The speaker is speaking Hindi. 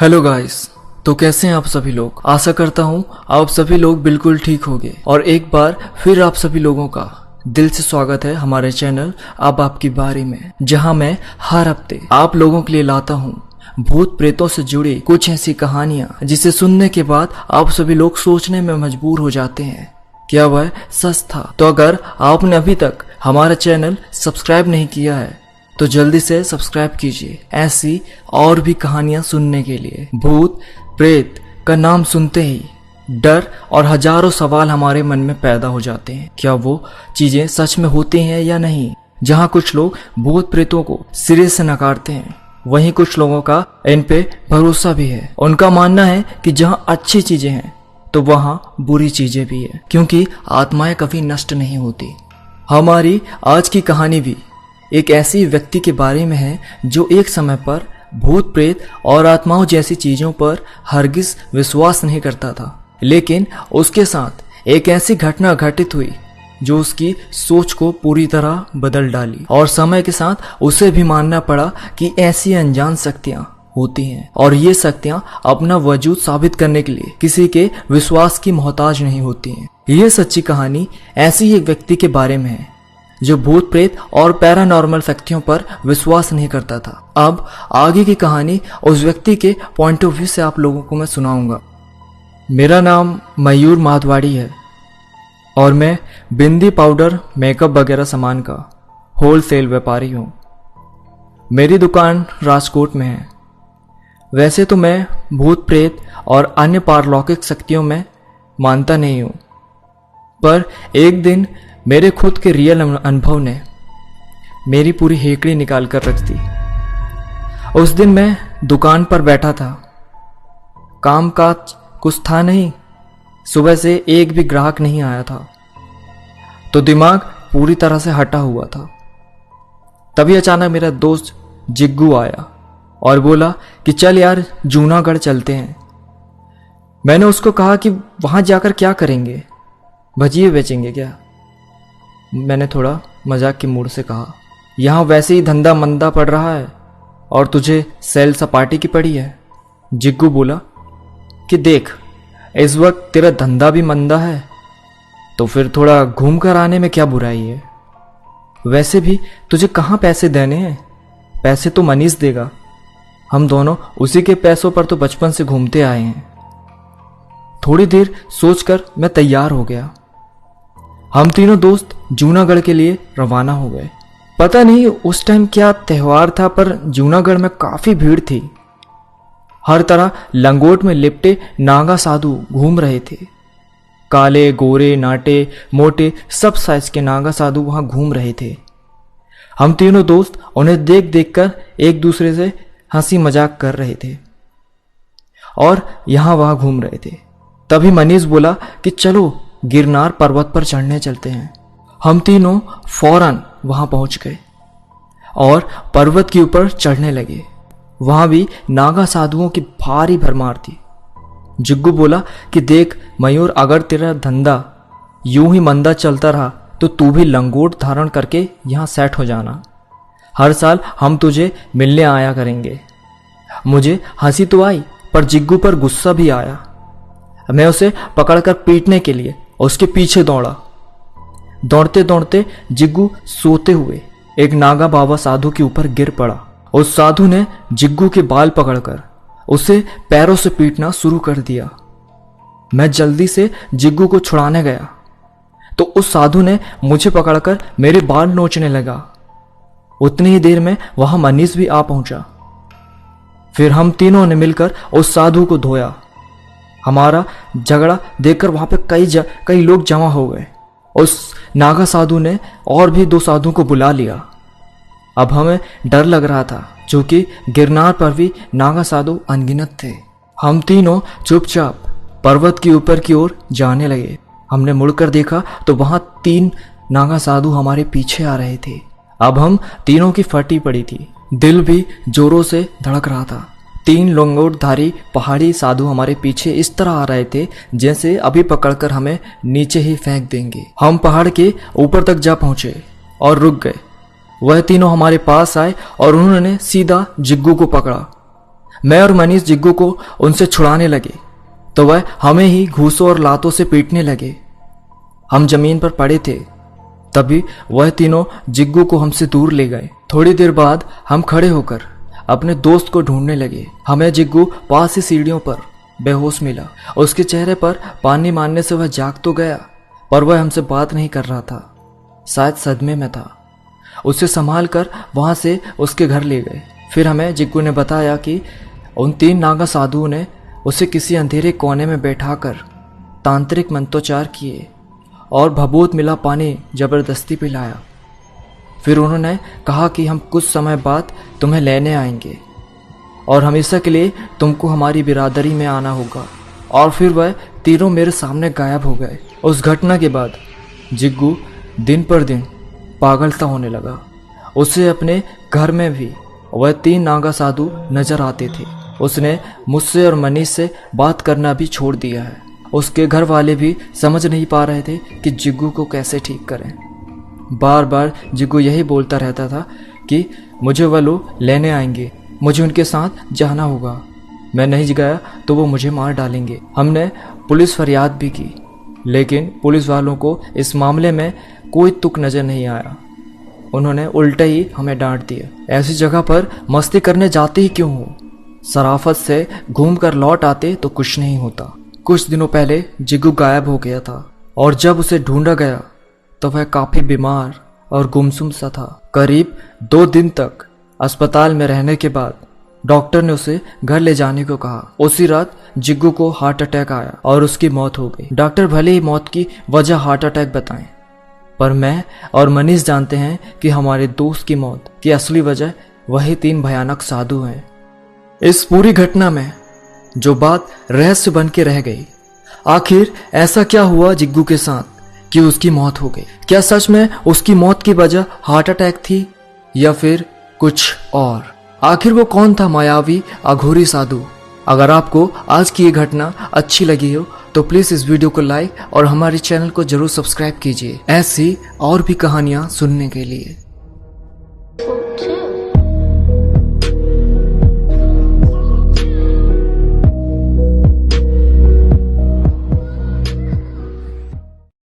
Hello guys. तो कैसे हैं आप सभी लोग। आशा करता हूं आप सभी लोग बिल्कुल ठीक होंगे और एक बार फिर आप सभी लोगों का दिल से स्वागत है हमारे चैनल अब आपकी बारी में, जहां मैं हर हफ्ते आप लोगों के लिए लाता हूं भूत प्रेतों से जुड़ी कुछ ऐसी कहानियां जिसे सुनने के बाद आप सभी लोग सोचने में मजबूर हो जाते हैं क्या वह सच था। तो अगर आपने अभी तक हमारा चैनल सब्सक्राइब नहीं किया है तो जल्दी से सब्सक्राइब कीजिए ऐसी और भी कहानियां सुनने के लिए। भूत प्रेत का नाम सुनते ही डर और हजारों सवाल हमारे मन में पैदा हो जाते हैं। क्या वो चीजें सच में होती हैं या नहीं। जहां कुछ लोग भूत प्रेतों को सिरे से नकारते हैं, वहीं कुछ लोगों का इन पे भरोसा भी है। उनका मानना है कि जहां अच्छी चीजें हैं तो वहां बुरी चीजें भी है, क्योंकि आत्माएं कभी नष्ट नहीं होती। हमारी आज की कहानी भी एक ऐसी व्यक्ति के बारे में है जो एक समय पर भूत प्रेत और आत्माओं जैसी चीजों पर हरगिज विश्वास नहीं करता था, लेकिन उसके साथ एक ऐसी घटना घटित हुई जो उसकी सोच को पूरी तरह बदल डाली और समय के साथ उसे भी मानना पड़ा कि ऐसी अनजान शक्तियां होती हैं और ये शक्तियां अपना वजूद साबित करने के लिए किसी के विश्वास की मोहताज नहीं होती हैं। ये सच्ची कहानी ऐसी ही एक व्यक्ति के बारे में है जो भूत प्रेत और पैरानॉर्मल शक्तियों पर विश्वास नहीं करता था। अब आगे की कहानी उस व्यक्ति के पॉइंट ऑफ व्यू से आप लोगों को मैं सुनाऊंगा। मेरा नाम मयूर माधवाड़ी है और मैं बिंदी पाउडर मेकअप वगैरह सामान का होलसेल व्यापारी हूँ। मेरी दुकान राजकोट में है। वैसे तो मैं भूत प्रेत और अन्य पारलौकिक शक्तियों में मानता नहीं हूँ, पर एक दिन मेरे खुद के रियल अनुभव ने मेरी पूरी हेकड़ी निकाल कर रख दी। उस दिन मैं दुकान पर बैठा था, काम काज कुछ था नहीं, सुबह से एक भी ग्राहक नहीं आया था, तो दिमाग पूरी तरह से हटा हुआ था। तभी अचानक मेरा दोस्त जिग्गू आया और बोला कि चल यार जूनागढ़ चलते हैं। मैंने उसको कहा कि वहां जाकर क्या करेंगे, भजिए बेचेंगे क्या। मैंने थोड़ा मजाक के मूड से कहा, यहाँ वैसे ही धंधा मंदा पड़ रहा है और तुझे सेल सपाटी की पड़ी है। जिग्गू बोला कि देख इस वक्त तेरा धंधा भी मंदा है तो फिर थोड़ा घूम कर आने में क्या बुराई है। वैसे भी तुझे कहाँ पैसे देने हैं, पैसे तो मनीष देगा। हम दोनों उसी के पैसों पर तो बचपन से घूमते आए हैं। थोड़ी देर सोचकर मैं तैयार हो गया। हम तीनों दोस्त जूनागढ़ के लिए रवाना हो गए। पता नहीं उस टाइम क्या त्योहार था, पर जूनागढ़ में काफी भीड़ थी। हर तरह लंगोट में लिपटे नागा साधु घूम रहे थे। काले गोरे नाटे मोटे सब साइज के नागा साधु वहां घूम रहे थे। हम तीनों दोस्त उन्हें देख देख कर एक दूसरे से हंसी मजाक कर रहे थे और यहां वहां घूम रहे थे। तभी मनीष बोला कि चलो गिरनार पर्वत पर चढ़ने चलते हैं। हम तीनों फौरन वहां पहुंच गए और पर्वत के ऊपर चढ़ने लगे। वहां भी नागा साधुओं की भारी भरमार थी। जिग्गू बोला कि देख मयूर, अगर तेरा धंधा यूं ही मंदा चलता रहा तो तू भी लंगोट धारण करके यहां सेट हो जाना। हर साल हम तुझे मिलने आया करेंगे। मुझे हंसी तो आई, पर जिग्गू पर गुस्सा भी आया। मैं उसे पकड़कर पीटने के लिए उसके पीछे दौड़ा। दौड़ते दौड़ते जिग्गू सोते हुए एक नागा बाबा साधु के ऊपर गिर पड़ा। उस साधु ने जिग्गू के बाल पकड़कर उसे पैरों से पीटना शुरू कर दिया। मैं जल्दी से जिग्गू को छुड़ाने गया तो उस साधु ने मुझे पकड़कर मेरे बाल नोचने लगा। उतनी ही देर में वहां मनीष भी आ पहुंचा। फिर हम तीनों ने मिलकर उस साधु को धोया। हमारा झगड़ा देखकर वहां पे कई लोग जमा हो गए। उस नागा साधु ने और भी 2 साधु को बुला लिया। अब हमें डर लग रहा था, क्योंकि गिरनार पर भी नागा साधु अनगिनत थे। हम तीनों चुपचाप पर्वत के ऊपर की ओर जाने लगे। हमने मुड़कर देखा तो वहां 3 नागा साधु हमारे पीछे आ रहे थे। अब हम तीनों की फटी पड़ी थी, दिल भी जोरों से धड़क रहा था। 3 लंगोटधारी पहाड़ी साधु हमारे पीछे इस तरह आ रहे थे जैसे अभी पकड़कर हमें नीचे ही फेंक देंगे। हम पहाड़ के ऊपर तक जा पहुंचे और रुक गए। वह तीनों हमारे पास आए और उन्होंने सीधा जिग्गू को पकड़ा। मैं और मनीष जिग्गू को उनसे छुड़ाने लगे तो वह हमें ही घूसों और लातों से पीटने लगे। हम जमीन पर पड़े थे, तभी वह तीनों जिग्गू को हमसे दूर ले गए। थोड़ी देर बाद हम खड़े होकर अपने दोस्त को ढूंढने लगे। हमें जिग्गू पास ही सीढ़ियों पर बेहोश मिला। उसके चेहरे पर पानी मारने से वह जाग तो गया, पर वह हमसे बात नहीं कर रहा था, शायद सदमे में था। उसे संभाल कर वहां से उसके घर ले गए। फिर हमें जिग्गू ने बताया कि उन 3 नागा साधुओं ने उसे किसी अंधेरे कोने में बैठाकर तांत्रिक मंत्रोच्चार किए और भभूत मिला पानी जबरदस्ती पिलाया। फिर उन्होंने कहा कि हम कुछ समय बाद तुम्हें लेने आएंगे और हमेशा के लिए तुमको हमारी बिरादरी में आना होगा। और फिर वह तीनों मेरे सामने गायब हो गए। उस घटना के बाद जिग्गू दिन पर दिन पागलता होने लगा। उसे अपने घर में भी वह 3 नागा साधु नजर आते थे। उसने मुझसे और मनीष से बात करना भी छोड़ दिया है। उसके घर वाले भी समझ नहीं पा रहे थे कि जिग्गू को कैसे ठीक करें। बार बार जिग्गू यही बोलता रहता था कि मुझे वह लोग लेने आएंगे, मुझे उनके साथ जाना होगा, मैं नहीं गया तो वो मुझे मार डालेंगे। हमने पुलिस फरियाद भी की, लेकिन पुलिस वालों को इस मामले में कोई तुक नजर नहीं आया। उन्होंने उल्टा ही हमें डांट दिया। ऐसी जगह पर मस्ती करने जाते ही क्यों हो? शराफत से घूमकर लौट आते तो कुछ नहीं होता। कुछ दिनों पहले जिग्गू गायब हो गया था और जब उसे ढूंढा गया तो वह काफी बीमार और गुमसुम सा था। करीब 2 दिन तक अस्पताल में रहने के बाद डॉक्टर ने उसे घर ले जाने को कहा। उसी रात जिग्गू को हार्ट अटैक आया और उसकी मौत हो गई। डॉक्टर भले ही मौत की वजह हार्ट अटैक बताएं, पर मैं और मनीष जानते हैं कि हमारे दोस्त की मौत की असली वजह वही 3 भयानक साधु हैं। इस पूरी घटना में जो बात रहस्य बन के रह गई, आखिर ऐसा क्या हुआ जिग्गू के साथ कि उसकी मौत हो गई? क्या सच में उसकी मौत की वजह हार्ट अटैक थी या फिर कुछ और? आखिर वो कौन था मायावी अघोरी साधु? अगर आपको आज की ये घटना अच्छी लगी हो तो प्लीज इस वीडियो को लाइक और हमारे चैनल को जरूर सब्सक्राइब कीजिए ऐसी और भी कहानियां सुनने के लिए।